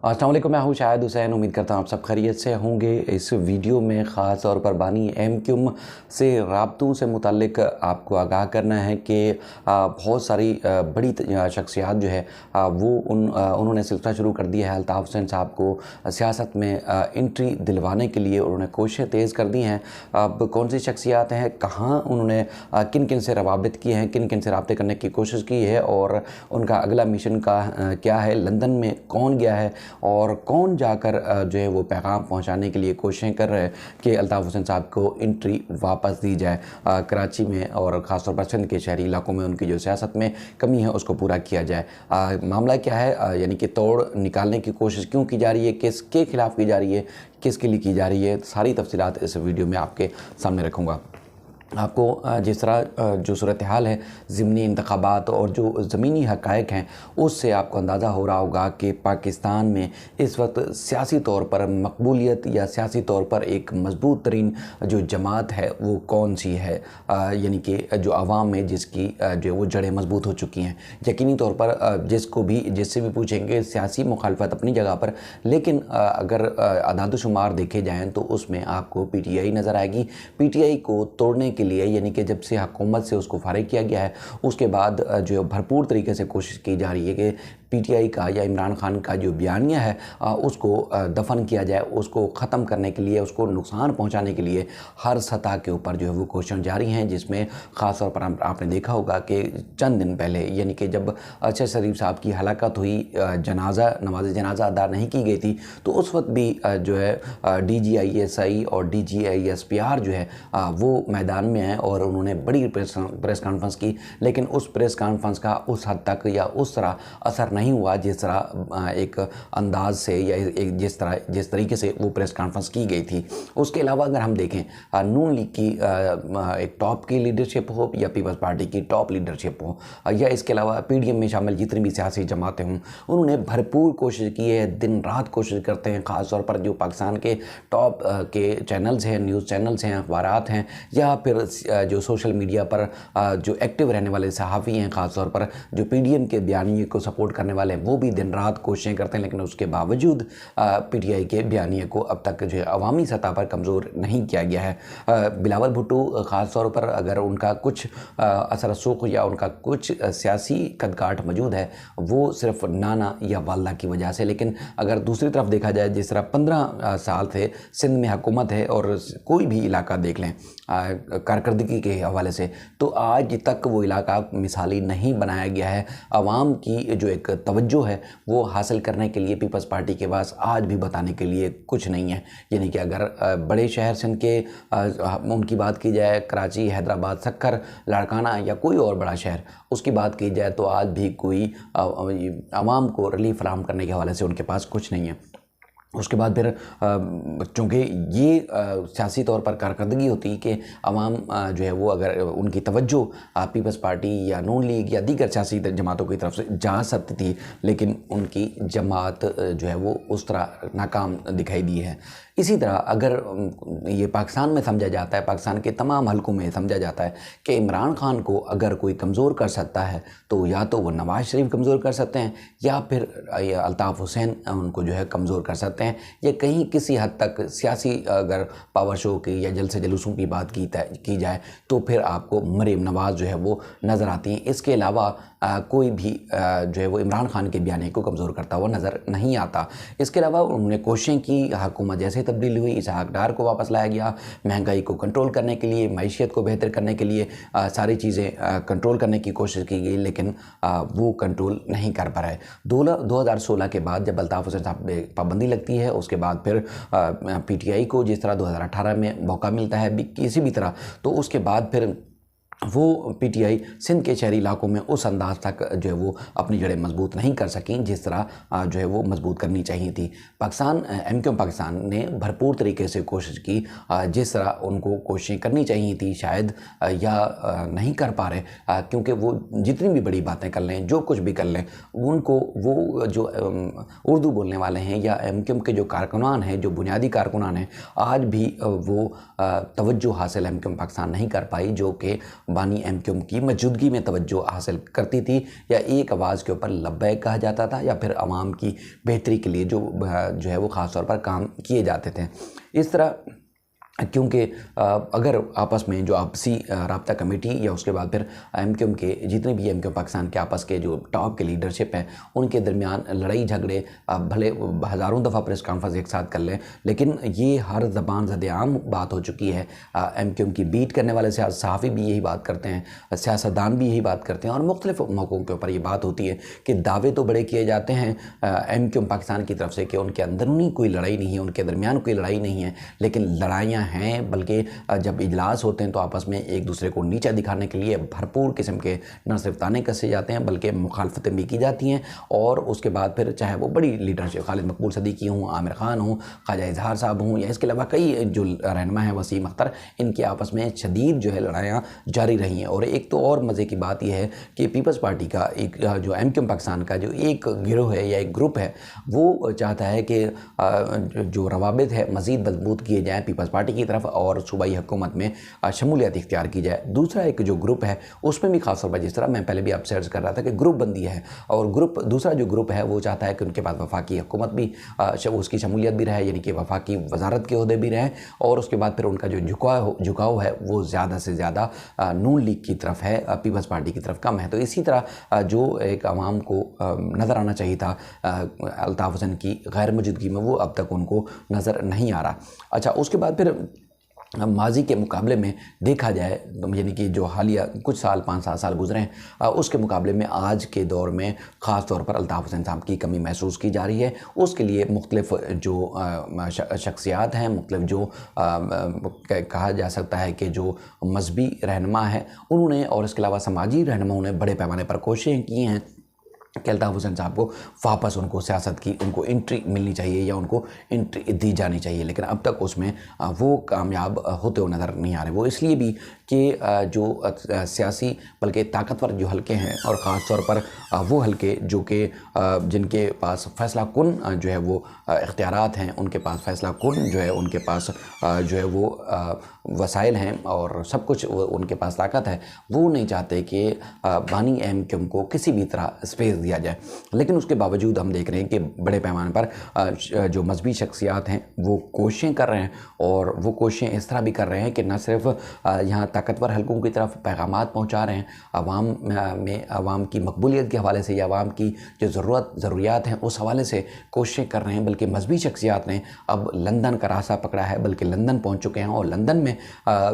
अस्सलाम वालेकुम, मैं हूँ शाहिद हुसैन। उम्मीद करता हूँ आप सब खैरियत से होंगे। इस वीडियो में ख़ास तौर पर बानी एमक्यूम से राब्तों से मुतालिक आपको आगाह करना है कि बहुत सारी बड़ी शख्सियात जो है उन्होंने सिलसिला शुरू कर दिया है अल्ताफ़ हुसैन साहब को सियासत में एंट्री दिलवाने के लिए। उन्होंने कोशिशें तेज़ कर दी हैं। अब कौन सी शख्सियात हैं, कहाँ उन्होंने किन किन से रवाबित किए हैं, किन किन से रब्ते करने की कोशिश की है और उनका अगला मिशन का क्या है, लंदन में कौन गया है और कौन जाकर जो है वो पैगाम पहुंचाने के लिए कोशिशें कर रहे हैं कि अल्ताफ़ हुसैन साहब को एंट्री वापस दी जाए कराची में और ख़ासतौर पर सिंध के शहरी इलाकों में उनकी जो सियासत में कमी है उसको पूरा किया जाए। मामला क्या है, यानी कि तोड़ निकालने की कोशिश क्यों की जा रही है, किसके खिलाफ़ की जा रही है, किसके लिए की जा रही है, सारी तफसीलात इस वीडियो में आपके सामने रखूँगा। आपको जिस तरह जो सूरत हाल है ज़िमनी इंतखाबात और जो ज़मीनी हक़ाइक़ हैं उससे आपको अंदाज़ा हो रहा होगा कि पाकिस्तान में इस वक्त सियासी तौर पर मकबूलियत या सियासी तौर पर एक मजबूत तरीन जो जमात है वो कौन सी है, यानी कि जो आवाम में जिसकी जो वो जड़ें मजबूत हो चुकी हैं। यकीनी तौर पर जिससे भी पूछेंगे सियासी मुखालफत अपनी जगह पर, लेकिन अगर अदाद शुमार देखे जाएँ तो उसमें आपको PTI नज़र आएगी। PTI को तोड़ने के लिए, यानी कि जब से हुकूमत से उसको फारिग किया गया है उसके बाद जो भरपूर तरीके से कोशिश की जा रही है कि PTI का या इमरान खान का जो बयानिया है उसको दफन किया जाए, उसको ख़त्म करने के लिए, उसको नुकसान पहुंचाने के लिए हर सतह के ऊपर जो है वो कोशिशें जारी हैं। जिसमें ख़ास तौर पर आपने देखा होगा कि चंद दिन पहले, यानी कि जब अरशद शरीफ साहब की हलाकत हुई, नमाज जनाजा अदा नहीं की गई थी, तो उस वक्त भी जो है DGISI और DGISPR जो है वो मैदान में है और उन्होंने बड़ी प्रेस कॉन्फ्रेंस की, लेकिन उस प्रेस कॉन्फ्रेंस का उस हद तक या उस तरह असर नहीं हुआ जिस तरह एक अंदाज से या जिस तरीके से वो प्रेस कॉन्फ्रेंस की गई थी। उसके अलावा अगर हम देखें नून लीग की एक टॉप की लीडरशिप हो या पीपल्स पार्टी की टॉप लीडरशिप हो या इसके अलावा PDM में शामिल जितनी भी सियासी जमातें हों, उन्होंने भरपूर कोशिश की है, दिन रात कोशिश करते हैं। ख़ास तौर पर जो पाकिस्तान के टॉप के चैनल्स हैं, न्यूज़ चैनल्स हैं, अखबारात हैं या फिर जो सोशल मीडिया पर जो एक्टिव रहने वाले सहाफ़ी हैं, ख़ास तौर पर जो PDM के बयानिए को सपोर्ट करने वाले हैं, वो भी दिन रात कोशिशें करते हैं। लेकिन उसके बावजूद PTI के बयानिए को अब तक जो है अवामी सतह पर कमज़ोर नहीं किया गया है। बिलावल भुट्टो ख़ास तौर पर अगर उनका कुछ असर रसूख या उनका कुछ सियासी कदकाठ मौजूद है वो सिर्फ नाना या वालदा की वजह से, लेकिन अगर दूसरी तरफ देखा जाए जिस तरह 15 साल से सिंध में हुकूमत है और कोई भी इलाका देख लें कारकर्दगी के हवाले से, तो आज तक वो इलाका मिसाली नहीं बनाया गया है। आवाम की जो एक तवज्जो है वो हासिल करने के लिए पीपल्स पार्टी के पास आज भी बताने के लिए कुछ नहीं है। यानी कि अगर बड़े शहर सिंध के उनकी बात की जाए, कराची, हैदराबाद, सक्कर, लाड़काना या कोई और बड़ा शहर, उसकी बात की जाए तो आज भी कोई आवाम को रिलीफ फराहम करने के हवाले से उनके पास कुछ नहीं है। उसके बाद फिर चूँकि ये सियासी तौर पर कारकर्दगी होती है कि अवाम जो है वो अगर उनकी तवज्जो पीपल्स पार्टी या नून लीग या दीगर सियासी जमातों की तरफ से जा सकती थी, लेकिन उनकी जमात जो है वो उस तरह नाकाम दिखाई दी है। इसी तरह अगर ये पाकिस्तान में समझा जाता है, पाकिस्तान के तमाम हलकों में समझा जाता है कि इमरान खान को अगर कोई कमज़ोर कर सकता है तो या तो वो नवाज़ शरीफ कमज़ोर कर सकते हैं या फिर अल्ताफ़ हुसैन उनको जो है कमज़ोर कर सकते हैं, या कहीं किसी हद तक सियासी अगर पावर शो की या जलसे जुलूसों की बात की जाए तो फिर आपको मरीम नवाज़ जो है वो नज़र आती हैं। इसके अलावा कोई भी जो है वो इमरान खान के बयान को कमज़ोर करता हुआ नज़र नहीं आता। इसके अलावा उन्होंने कोशिशें की, हुकूमत जैसे तब्दील हुई, इसहाक डार को वापस लाया गया, महंगाई को कंट्रोल करने के लिए, मईशत को बेहतर करने के लिए सारी चीज़ें कंट्रोल करने की कोशिश की गई, लेकिन वो कंट्रोल नहीं कर पा रहे। 2016 के बाद जब अल्ताफ़ हुसैन साहब पे पाबंदी लगती है, उसके बाद फिर PTI को जिस तरह 2018 में मौका मिलता है किसी भी तरह, तो उसके बाद फिर वो PTI सिंध के शहरी इलाकों में उस अंदाज तक जो है वो अपनी जड़ें मजबूत नहीं कर सकी जिस तरह जो है वो मजबूत करनी चाहिए थी। एमक्यूएम पाकिस्तान ने भरपूर तरीके से कोशिश की, जिस तरह उनको कोशिशें करनी चाहिए थी शायद या नहीं कर पा रहे, क्योंकि वो जितनी भी बड़ी बातें कर लें, जो कुछ भी कर लें, उनको वो जो उर्दू बोलने वाले हैं या एमक्यूएम के जो कारकुनान हैं, जो बुनियादी कारकुनान हैं, आज भी वो तवज्जो हासिल एमक्यूएम पाकिस्तान नहीं कर पाई जो कि बानी एमक्यूएम की मौजूदगी में तवज्जो हासिल करती थी, या एक आवाज़ के ऊपर लब्बैक कहा जाता था, या फिर आवाम की बेहतरी के लिए जो है वो ख़ास तौर पर काम किए जाते थे। इस तरह क्योंकि अगर आपस में जो आपसी राब्ता कमेटी या उसके बाद फिर एमक्यूएम के जितने भी एमक्यूएम पाकिस्तान के आपस के जो टॉप के लीडरशिप हैं उनके दरमियान लड़ाई झगड़े भले हज़ारों दफ़ा प्रेस कॉन्फ्रेंस एक साथ कर लें, लेकिन ये हर ज़बान ज़द-ए-आम बात हो चुकी है। एमक्यूएम की बीट करने वाले सहाफ़ी भी यही बात करते हैं, सियासतदान भी यही बात करते हैं, और मुख्तलिफ मौक़ों के ऊपर ये बात होती है कि दावे तो बड़े किए जाते हैं एमक्यूएम पाकिस्तान की तरफ से कि उनके अंदरूनी कोई लड़ाई नहीं है, उनके दरमियान कोई लड़ाई नहीं है, लेकिन लड़ाइयाँ हैं। बल्कि जब इजलास होते हैं तो आपस में एक दूसरे को नीचा दिखाने के लिए भरपूर किस्म के न सिर्फ ताने कसे जाते हैं बल्कि मुखालफतें भी की जाती हैं। और उसके बाद फिर चाहे वो बड़ी लीडरशिप खालिद मकबूल सदीकी हूँ, आमिर खान हूँ, ख्वाजा इजहार साहब हूँ, या इसके अलावा कई जो रहनुमा हैं, वसीम अख्तर, इनकी आपस में शदीद जो है लड़ाइयाँ जारी रही हैं। और एक तो और मज़े की बात यह है कि पीपल्स पार्टी का एक जो एमक्यूएम पाकिस्तान का जो एक गिरोह है या एक ग्रुप है वो चाहता है कि जो रवाबित है मज़ीद मजबूत किए जाएँ पीपल्स पार्टी की तरफ और सूबाई हुकूमत में शमूलियत इख्तियार की जाए। दूसरा एक जो ग्रुप है उसमें भी खास तौर पर, जिस तरह मैं पहले भी आपसे अर्ज़ कर रहा था कि ग्रुप बंदी है, और दूसरा जो ग्रुप है वो चाहता है कि उनके पास वफाकी हुकूमत भी उसकी शमूलियत भी रहे, यानी कि वफाकी वजारत के ओहदे भी रहें, और उसके बाद फिर उनका जो झुकाव है वो ज़्यादा से ज़्यादा नून लीग की तरफ है, पीपल्स पार्टी की तरफ कम है। तो इसी तरह जो एक आवाम को नज़र आना चाहिए था अल्ताफ़ हुसैन की गैर मौजूदगी में, वो अब तक उनको नज़र नहीं आ रहा। अच्छा, उसके बाद फिर माजी के मुकाबले में देखा जाए, यानी कि जो हालिया कुछ साल 5-7 साल गुजरे हैं उसके मुकाबले में आज के दौर में ख़ास तौर पर अल्ताफ़ हुसैन साहब की कमी महसूस की जा रही है। उसके लिए मुख्तलिफ जो शख्सियात हैं, मुख्तलिफ जो कहा जा सकता है कि जो मजहबी रहनुमा हैं उन्होंने, और इसके अलावा समाजी रहनुमाओं ने बड़े पैमाने पर कोशिशें की हैं कि अल्ताफ़ हुसैन साहब को वापस उनको सियासत की उनको एंट्री मिलनी चाहिए या उनको एंट्री दी जानी चाहिए, लेकिन अब तक उसमें वो कामयाब होते हुए नज़र नहीं आ रहे। वो इसलिए भी कि जो सियासी बल्कि ताकतवर जो हलके हैं, और ख़ास तौर पर वो हलके जो कि जिनके पास फ़ैसला कुन जो है वो इख्तियारात हैं, उनके पास फ़ैसला कुन जो है उनके पास जो है वो वसाइल हैं और सब कुछ उनके पास ताकत है, वो नहीं चाहते कि बानी एमक्यूएम को किसी भी तरह स्पेस दिया जाए। लेकिन उसके बावजूद हम देख रहे हैं कि बड़े पैमाने पर जो मजहबी शख्सियात हैं वो कोशिशें कर रहे हैं, और वो कोशिशें इस तरह भी कर रहे हैं कि न सिर्फ यहाँ ताकतवर हलकों की तरफ पैगामात पहुँचा रहे हैं आवाम की मकबूलियत के हवाले से, या आवाम की जो ज़रूरियात हैं उस हवाले से कोशिशें कर रहे हैं, बल्कि मजहबी शख्सियात ने अब लंदन का रास्ता पकड़ा है, बल्कि लंदन पहुँच चुके हैं, और लंदन में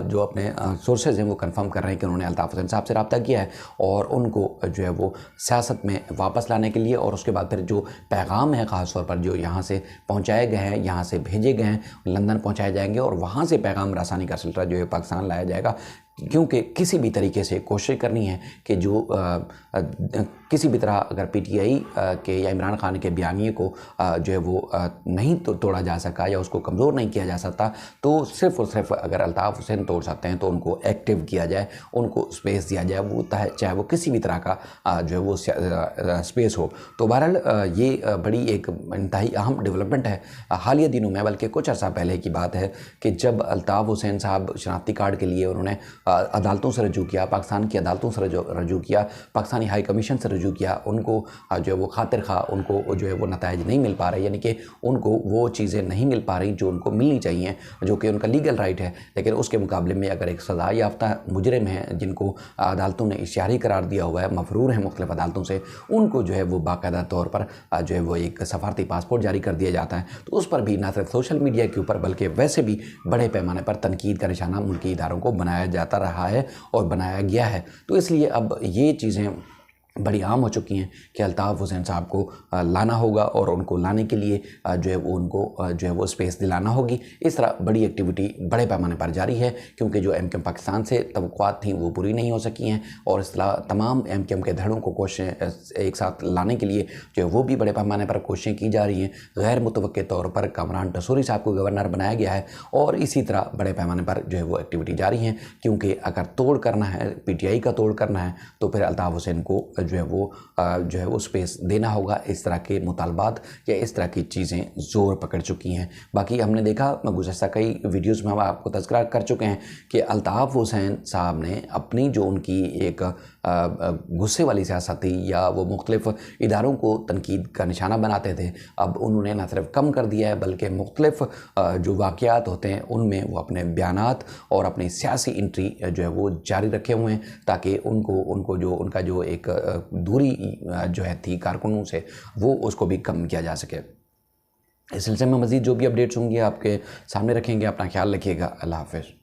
जो अपने सोर्सेज हैं वो कंफर्म कर रहे हैं कि उन्होंने अल्ताफ़ हुसैन साहब से रब्ता किया है, और उनको जो है वो सियासत में वापस लाने के लिए, और उसके बाद फिर जो पैगाम है ख़ास तौर पर जो यहाँ से पहुँचाए गए हैं, यहाँ से भेजे गए हैं, लंदन पहुँचाए जाएंगे, और वहाँ से पैगाम रसानी का सिलसिला जो है पाकिस्तान लाया जाएगा। क्योंकि किसी भी तरीके से कोशिश करनी है कि जो किसी भी तरह अगर पीटीआई के या इमरान खान के बयानिए को जो है वो नहीं तोड़ा जा सका या उसको कमज़ोर नहीं किया जा सकता, तो सिर्फ़ और सिर्फ अगर अल्ताफ़ हुसैन तोड़ सकते हैं तो उनको एक्टिव किया जाए, उनको स्पेस दिया जाए, वो चाहे वो किसी भी तरह का जो है वो स्पेस हो। तो बहरहाल ये बड़ी एक इंतहाई अहम डेवलपमेंट है हालिया दिनों में, बल्कि कुछ अर्सा पहले की बात है कि जब अल्ताफ़ हुसैन साहब शनाख्ती कार्ड के लिए उन्होंने अदालतों से रजू किया, पाकिस्तान की अदालतों से रजू किया, पाकिस्तानी हाई कमीशन से रजू किया, उनको जो है वो खातिर खा उनको जो है वो नताइज नहीं मिल पा रहे, यानी कि उनको वो चीज़ें नहीं मिल पा रही जो उनको मिलनी चाहिए, जो कि उनका लीगल राइट है। लेकिन उसके मुकाबले में अगर एक सज़ा याफ्ता मुजरिम है जिनको अदालतों ने इश्तिहारी करार दिया हुआ है, मफरूर है मुख्तलिफ अदालतों से, उनको जो है वो बाकायदा तौर पर जो है वो एक सफारती पासपोर्ट जारी कर दिया जाता है, तो उस पर भी ना सिर्फ सोशल मीडिया के ऊपर बल्कि वैसे भी बड़े पैमाने पर तनकीद का निशाना मुल्की इदारों को बनाया जाता रहा है और बनाया गया है। तो इसलिए अब ये चीज़ें बड़ी आम हो चुकी हैं कि अल्ताफ़ हुसैन साहब को लाना होगा, और उनको लाने के लिए जो है वो उनको जो है वो स्पेस दिलाना होगी। इस तरह बड़ी एक्टिविटी बड़े पैमाने पर जारी है, क्योंकि जो एमक्यूएम पाकिस्तान से तवक्कुआत थी वो पूरी नहीं हो सकी हैं, और इस तरह तमाम एमक्यूएम के धड़ों को कोशिशें एक साथ लाने के लिए जो है वो भी बड़े पैमाने पर कोशिशें की जा रही हैं। गैर मुतवक्के तौर पर कामरान टसूरी साहब को गवर्नर बनाया गया है, और इसी तरह बड़े पैमाने पर जो है वो एक्टिविटी जारी हैं, क्योंकि अगर तोड़ करना है, पीटीआई का तोड़ करना है, तो फिर अल्ताफ़ हुसैन को जो है वो स्पेस देना होगा। इस तरह के मुतालबात या इस तरह की चीज़ें ज़ोर पकड़ चुकी हैं। बाकी हमने देखा गुज़श्ता कई वीडियोज़ में हम आपको तज़किरा कर चुके हैं कि अल्ताफ़ हुसैन साहब ने अपनी जो उनकी एक गुस्से वाली सियासत थी या वो मुख्तलिफ़ इदारों को तनकीद का निशाना बनाते थे, अब उन्होंने न सिर्फ कम कर दिया है बल्कि मुख्तलिफ़ जो वाक़यात होते हैं उनमें वो अपने बयानात और अपनी सियासी एंट्री जो है वो जारी रखे हुए हैं, ताकि उनको जो उनका जो एक दूरी जो है थी कारकुनों से, वो उसको भी कम किया जा सके। इस सिलसिले में मज़ीद जो भी अपडेट्स होंगी आपके सामने रखेंगे। अपना ख्याल रखिएगा। अल्लाह हाफ़िज़।